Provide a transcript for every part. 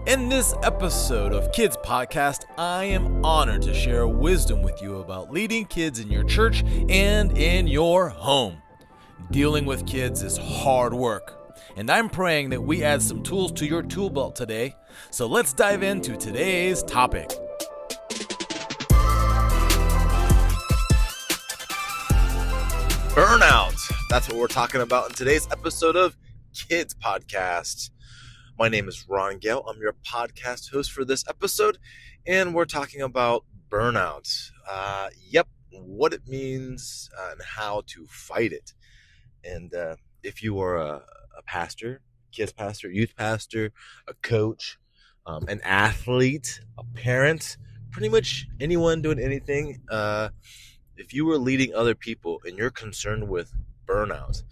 In this episode of Kids Podcast, I am honored to share wisdom with you about leading kids in your church and in your home. Dealing with kids is hard work, and I'm praying that we add some tools to your tool belt today. So let's dive into today's topic. Burnout. That's what we're talking about in today's episode of Kids Podcast. My name is Ron Gale. I'm your podcast host for this episode, and we're talking about burnout. What it means and how to fight it. And if you are a pastor, kids pastor, youth pastor, a coach, an athlete, a parent, pretty much anyone doing anything, if you were leading other people and you're concerned with burnout,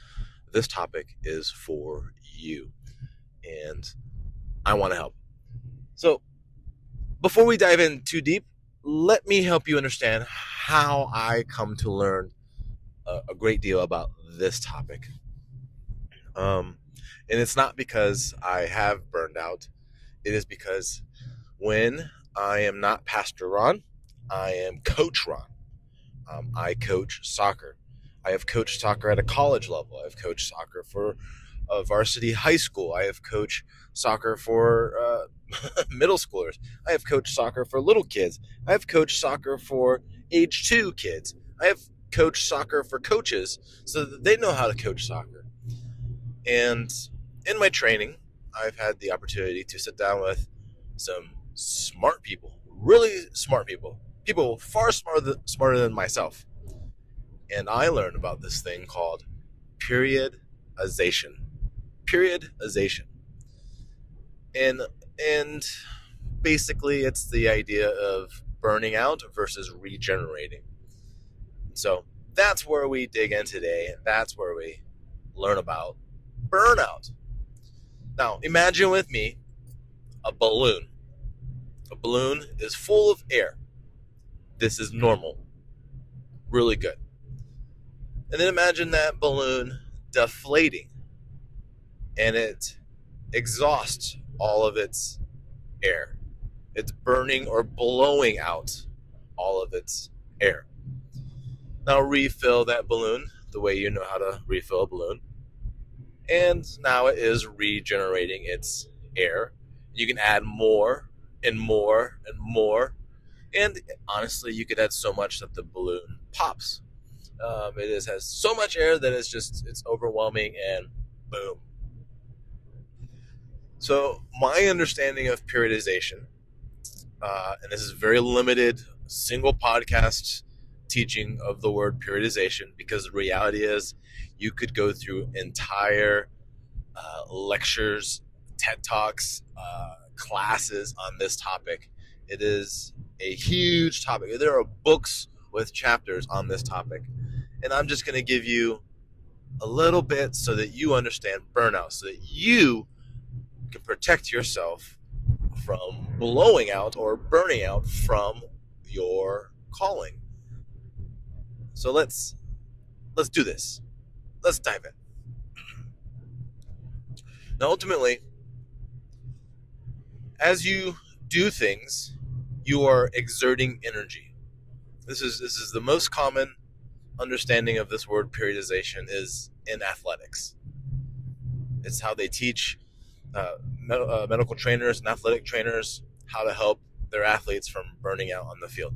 this topic is for you. And I want to help. So before we dive in too deep, let me help you understand how I come to learn a great deal about this topic. And it's not because I have burned out. It is because when I am not Pastor Ron, I am Coach Ron. I coach soccer. I have coached soccer at a college level. I've coached soccer for a varsity high school. I have coached soccer for middle schoolers. I have coached soccer for little kids. I have coached soccer for age 2 kids. I have coached soccer for coaches so that they know how to coach soccer. And in my training, I've had the opportunity to sit down with some smart people, really smart people far smarter than myself. And I learned about this thing called periodization. And basically it's the idea of burning out versus regenerating. So that's where we dig in today, and that's where we learn about burnout. Now imagine with me a balloon. A balloon is full of air. This is normal. Really good. And then imagine that balloon deflating, and it exhausts all of its air. It's burning or blowing out all of its air. Now refill that balloon the way you know how to refill a balloon. And now it is regenerating its air. You can add more and more and more. And honestly, you could add so much that the balloon pops. Has so much air that it's overwhelming, and boom. So my understanding of periodization, and this is very limited, single podcast teaching of the word periodization, because the reality is you could go through entire lectures, TED Talks, classes on this topic. It is a huge topic. There are books with chapters on this topic. And I'm just going to give you a little bit so that you understand burnout, so that you can protect yourself from blowing out or burning out from your calling. So let's do this. Let's dive in. Now, ultimately, as you do things, you are exerting energy. This is the most common understanding of this word periodization is in athletics. It's how they teach medical trainers and athletic trainers how to help their athletes from burning out on the field.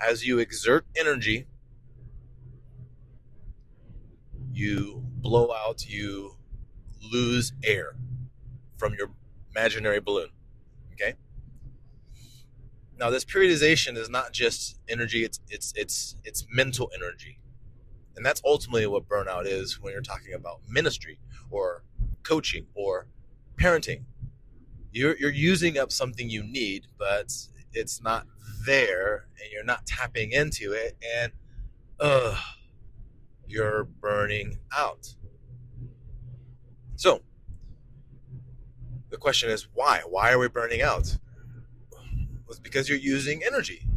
As you exert energy, you blow out, you lose air from your imaginary balloon. Okay? Now, this periodization is not just energy, it's mental energy. And that's ultimately what burnout is when you're talking about ministry or coaching or parenting. You're using up something you need, but it's not there, and you're not tapping into it, and you're burning out. So, the question is why? Why are we burning out? It's because you're using energy.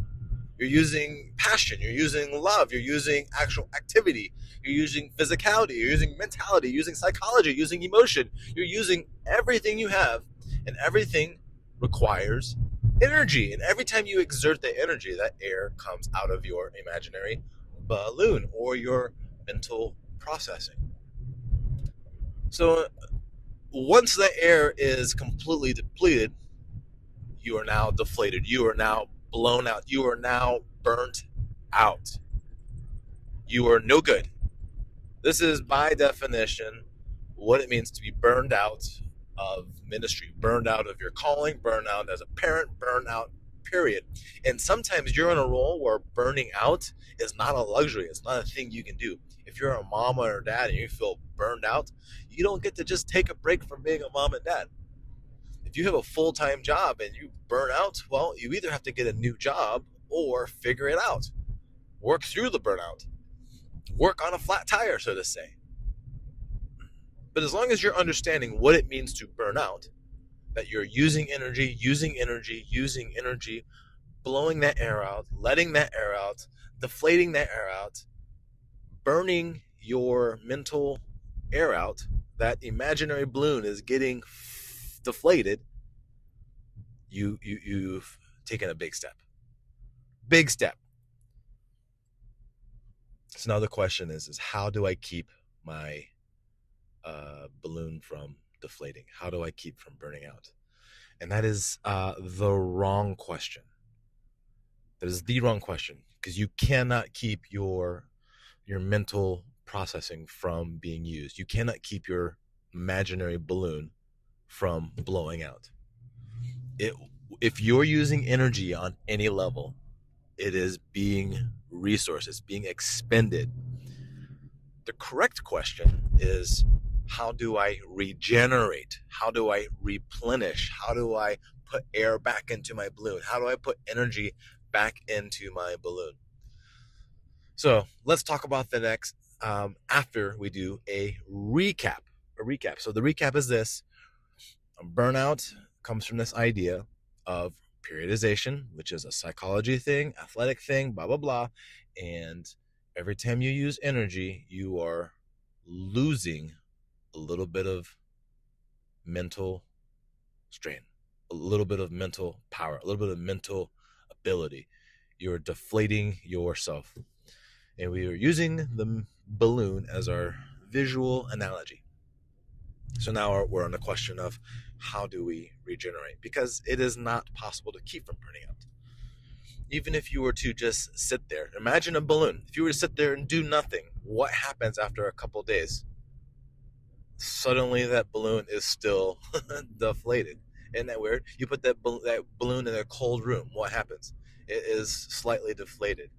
You're using passion. You're using love. You're using actual activity. You're using physicality. You're using mentality. You're using psychology. You're using emotion. You're using everything you have and everything requires energy. And every time you exert the energy, that air comes out of your imaginary balloon or your mental processing. So once the air is completely depleted, you are now deflated. You are now blown out. You are now burnt out. You are no good. This is by definition what it means to be burned out of ministry, burned out of your calling, burned out as a parent, burned out, period. And sometimes you're in a role where burning out is not a luxury. It's not a thing you can do. If you're a mom or a dad and you feel burned out, you don't get to just take a break from being a mom and dad. If you have a full-time job and you burn out, well, you either have to get a new job or figure it out. Work through the burnout. Work on a flat tire, so to say. But as long as you're understanding what it means to burn out, that you're using energy, blowing that air out, letting that air out, deflating that air out, burning your mental air out, that imaginary balloon is getting deflated, you've taken a big step. Big step. So now the question is how do I keep my balloon from deflating? How do I keep from burning out? And that is the wrong question. That is the wrong question, because you cannot keep your mental processing from being used. You cannot keep your imaginary balloon from blowing out. If you're using energy on any level, it is being resources, being expended. The correct question is, how do I regenerate? How do I replenish? How do I put air back into my balloon? How do I put energy back into my balloon? So let's talk about the next after we do a recap. So the recap is this. Burnout comes from this idea of periodization, which is a psychology thing, athletic thing, blah, blah, blah. And every time you use energy, you are losing a little bit of mental strain, a little bit of mental power, a little bit of mental ability. You're deflating yourself. And we are using the balloon as our visual analogy. So now we're on the question of how do we regenerate? Because it is not possible to keep from burning out. Even if you were to just sit there, imagine a balloon. If you were to sit there and do nothing, what happens after a couple days? Suddenly that balloon is still deflated. Isn't that weird? You put that balloon in a cold room, what happens? It is slightly deflated.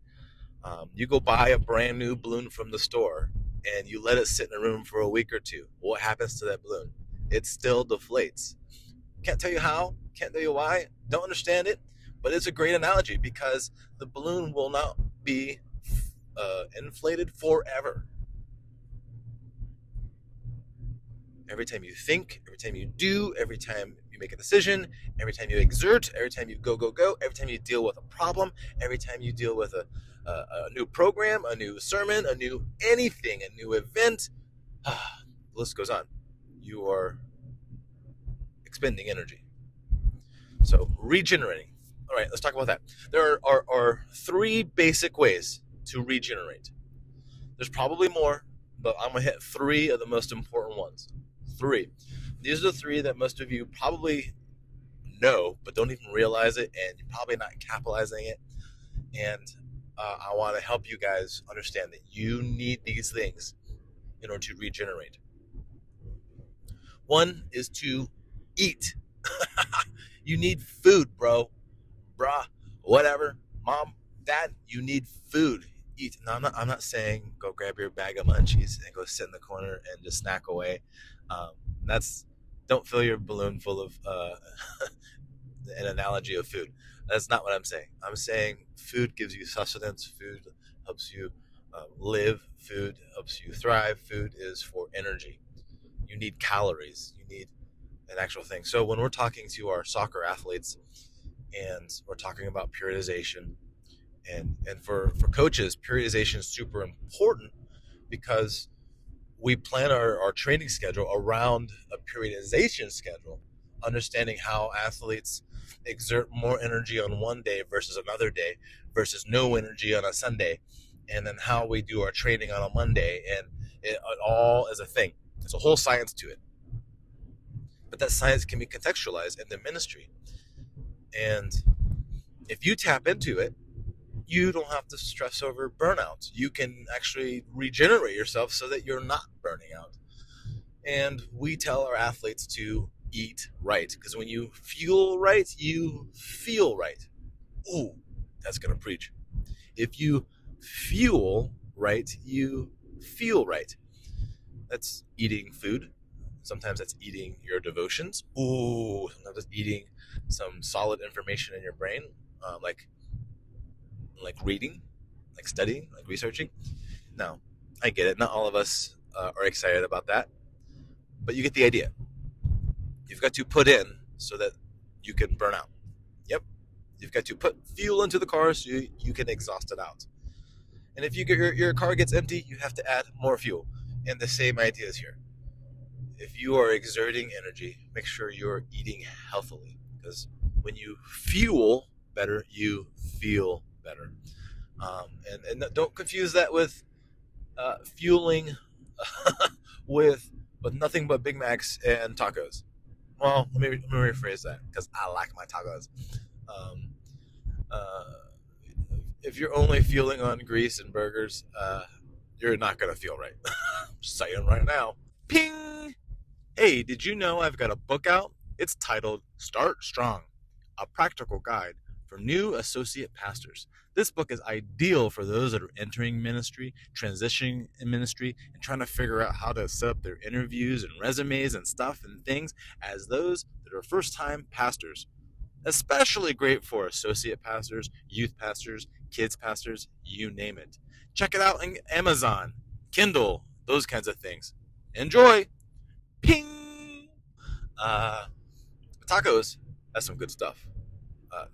You go buy a brand new balloon from the store and you let it sit in a room for a week or two. What happens to that balloon? It still deflates. Can't tell you how, can't tell you why, don't understand it, but it's a great analogy because the balloon will not be inflated forever. Every time you think, every time you do, every time you make a decision, every time you exert, every time you go, every time you deal with a problem, every time you deal with a new program, a new sermon, a new anything, a new event, the list goes on. You are expending energy. So regenerating. All right, let's talk about that. There are three basic ways to regenerate. There's probably more, but I'm going to hit three of the most important ones. Three. These are the three that most of you probably know, but don't even realize it, and you're probably not capitalizing it. And I want to help you guys understand that you need these things in order to regenerate. One is to eat. You need food, bro. Bruh, whatever. Mom, dad, you need food. Eat. Now, I'm not saying go grab your bag of munchies and go sit in the corner and just snack away. Don't fill your balloon full of an analogy of food. That's not what I'm saying. I'm saying food gives you sustenance. Food helps you live. Food helps you thrive. Food is for energy. You need calories. You need an actual thing. So when we're talking to our soccer athletes and we're talking about periodization, and for coaches, periodization is super important because we plan our training schedule around a periodization schedule, understanding how athletes exert more energy on one day versus another day versus no energy on a Sunday, and then how we do our training on a Monday, and it all is a thing. There's a whole science to it. But that science can be contextualized in the ministry. And if you tap into it, you don't have to stress over burnout. You can actually regenerate yourself so that you're not burning out. And we tell our athletes to eat right, because when you fuel right, you feel right. Ooh, that's going to preach. If you fuel right, you feel right. That's eating food. Sometimes that's eating your devotions. Ooh, sometimes that's eating some solid information in your brain, like reading, like studying, like researching. Now, I get it. Not all of us are excited about that, but you get the idea. You've got to put in so that you can burn out. Yep. You've got to put fuel into the car so you can exhaust it out. And if your car gets empty, you have to add more fuel. And the same idea is here. If you are exerting energy, make sure you're eating healthily, because when you fuel better, you feel better. And don't confuse that with fueling with nothing but Big Macs and tacos. Well, let me rephrase that, because I like my tacos. If you're only fueling on grease and burgers, you're not going to feel right. I'm saying right now. Ping! Hey, did you know I've got a book out? It's titled Start Strong, a practical guide for new associate pastors. This book is ideal for those that are entering ministry, transitioning in ministry, and trying to figure out how to set up their interviews and resumes and stuff and things as those that are first-time pastors. Especially great for associate pastors, youth pastors, kids pastors, you name it. Check it out on Amazon, Kindle, those kinds of things. Enjoy! Ping! Tacos, that's some good stuff.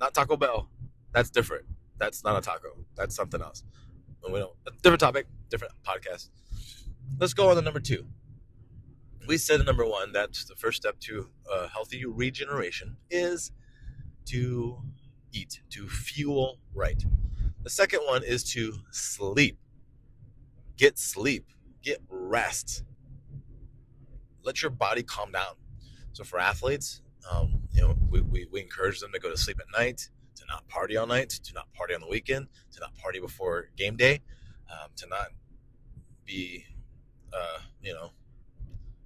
Not Taco Bell. That's different. That's not a taco. That's something else. Different topic, different podcast. Let's go on to number 2. We said in number 1 that the first step to healthy regeneration is to eat, to fuel right. The second one is to sleep. Get sleep. Get rest. Let your body calm down. So for athletes, we encourage them to go to sleep at night, to not party all night, to not party on the weekend, to not party before game day, to not be,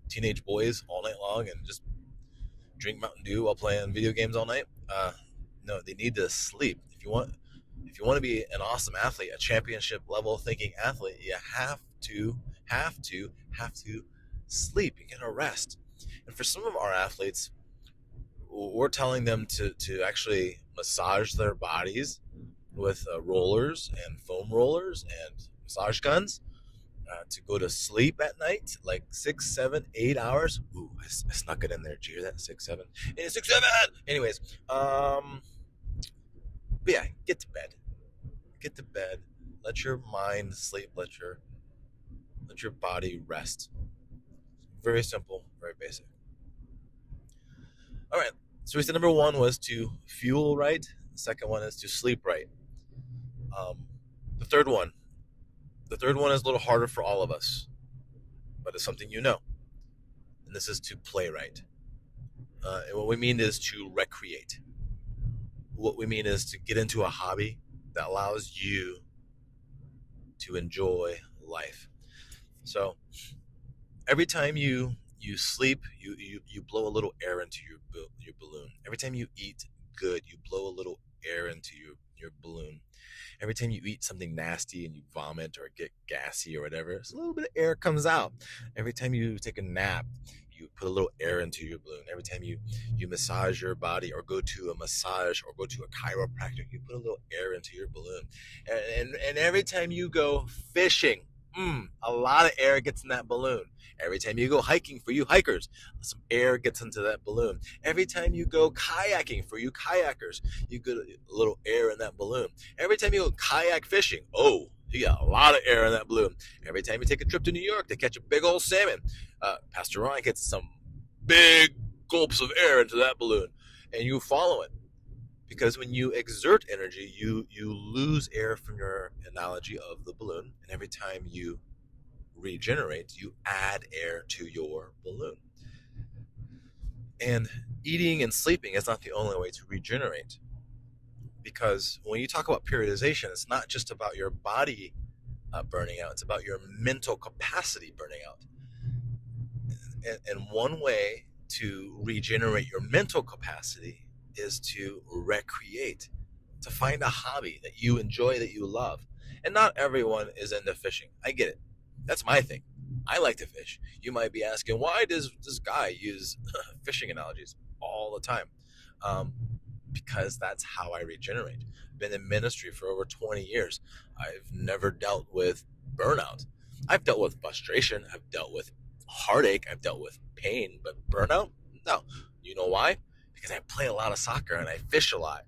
teenage boys all night long and just drink Mountain Dew while playing video games all night. No, they need to sleep. If you want to be an awesome athlete, a championship level thinking athlete, you have to sleep. You get a rest. And for some of our athletes, we're telling them to actually massage their bodies with rollers and foam rollers and massage guns, to go to sleep at night, like 6, 7, 8 hours. Ooh, I snuck it in there. Did you hear that? 6, 7. And 6, 7. Anyways, but yeah, get to bed. Get to bed. Let your mind sleep. Let your body rest. Very simple, very basic. All right. So we said number 1 was to fuel right. The second one is to sleep right. The third one is a little harder for all of us, but it's something you know. And this is to play right. And what we mean is to recreate. What we mean is to get into a hobby that allows you to enjoy life. So every time you sleep, you blow a little air into your balloon. Every time you eat good, you blow a little air into your balloon. Every time you eat something nasty and you vomit or get gassy or whatever, a little bit of air comes out. Every time you take a nap, you put a little air into your balloon. Every time you massage your body or go to a massage or go to a chiropractor, you put a little air into your balloon. And every time you go fishing, a lot of air gets in that balloon. Every time you go hiking, for you hikers, some air gets into that balloon. Every time you go kayaking, for you kayakers, you get a little air in that balloon. Every time you go kayak fishing, you got a lot of air in that balloon. Every time you take a trip to New York to catch a big old salmon, Pastor Ryan gets some big gulps of air into that balloon, and you follow it. Because when you exert energy, you lose air from your analogy of the balloon. And every time you regenerate, you add air to your balloon. And eating and sleeping is not the only way to regenerate. Because when you talk about periodization, it's not just about your body burning out, it's about your mental capacity burning out. And one way to regenerate your mental capacity is to recreate, to find a hobby that you enjoy, that you love. And not everyone is into fishing. I get it. That's my thing. I like to fish. You might be asking, why does this guy use fishing analogies all the time? Because that's how I regenerate. I've been in ministry for over 20 years. I've never dealt with burnout. I've dealt with frustration. I've dealt with heartache. I've dealt with pain. But burnout? No. You know why? Because I play a lot of soccer and I fish a lot.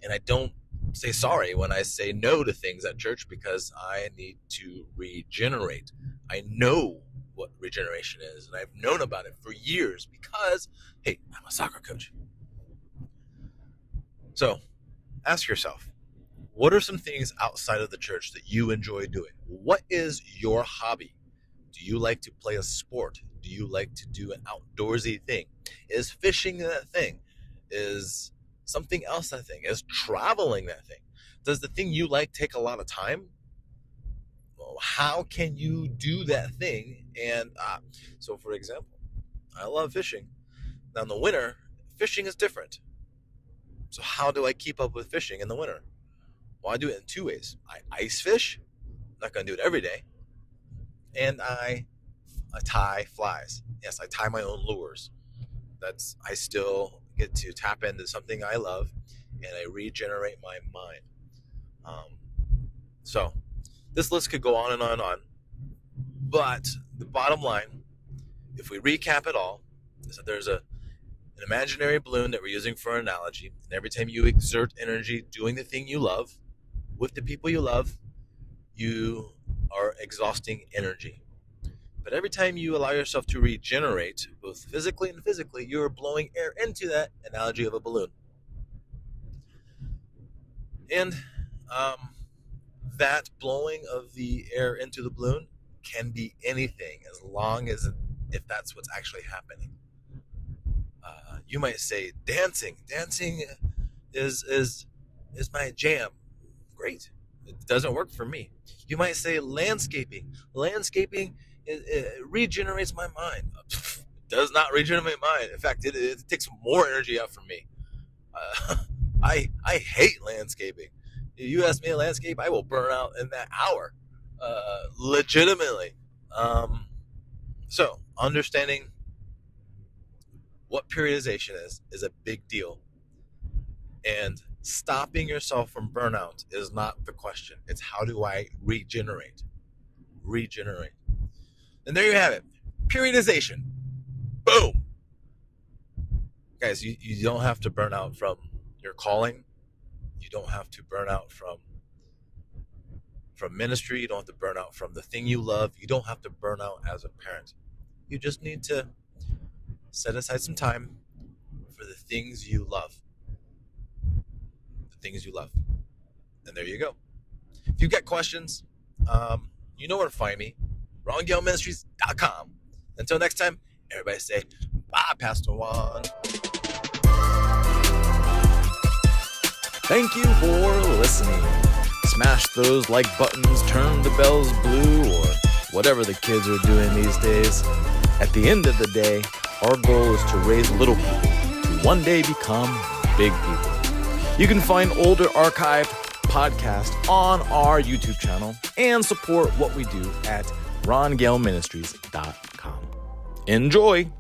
And I don't say sorry when I say no to things at church because I need to regenerate. I know what regeneration is, and I've known about it for years because, hey, I'm a soccer coach. So ask yourself, what are some things outside of the church that you enjoy doing? What is your hobby? Do you like to play a sport? Do you like to do an outdoorsy thing? Is fishing that thing? Is something else that thing? Is traveling that thing? Does the thing you like take a lot of time? Well, how can you do that thing? And so, for example, I love fishing. Now, in the winter, fishing is different. So how do I keep up with fishing in the winter? Well, I do it in two ways. I ice fish. I'm not going to do it every day. And I tie flies. Yes, I tie my own lures. I still get to tap into something I love, and I regenerate my mind. So this list could go on and on and on. But the bottom line, if we recap it all, is that there's an imaginary balloon that we're using for an analogy. And every time you exert energy doing the thing you love, with the people you love, you are exhausting energy. But every time you allow yourself to regenerate, both physically and physically, you're blowing air into that analogy of a balloon. And that blowing of the air into the balloon can be anything, as long as if that's what's actually happening. You might say dancing is my jam. Great. It doesn't work for me. You might say landscaping it regenerates my mind. It does not regenerate my mind. In fact, it takes more energy out from me. I hate landscaping. If you ask me to landscape, I will burn out in that hour, legitimately. So understanding what periodization is a big deal. And stopping yourself from burnout is not the question. It's how do I regenerate? And there you have it. Periodization. Boom. Guys, you don't have to burn out from your calling. You don't have to burn out from ministry. You don't have to burn out from the thing you love. You don't have to burn out as a parent. You just need to set aside some time for the things you love. The things you love. And there you go. If you've got questions, you know where to find me. RonGaleMinistries.com. Until next time, everybody say, bye, Pastor Juan. Thank you for listening. Smash those like buttons, turn the bells blue, or whatever the kids are doing these days. At the end of the day, our goal is to raise little people to one day become big people. You can find older archived podcasts on our YouTube channel and support what we do at RonGaleMinistries.com. Enjoy!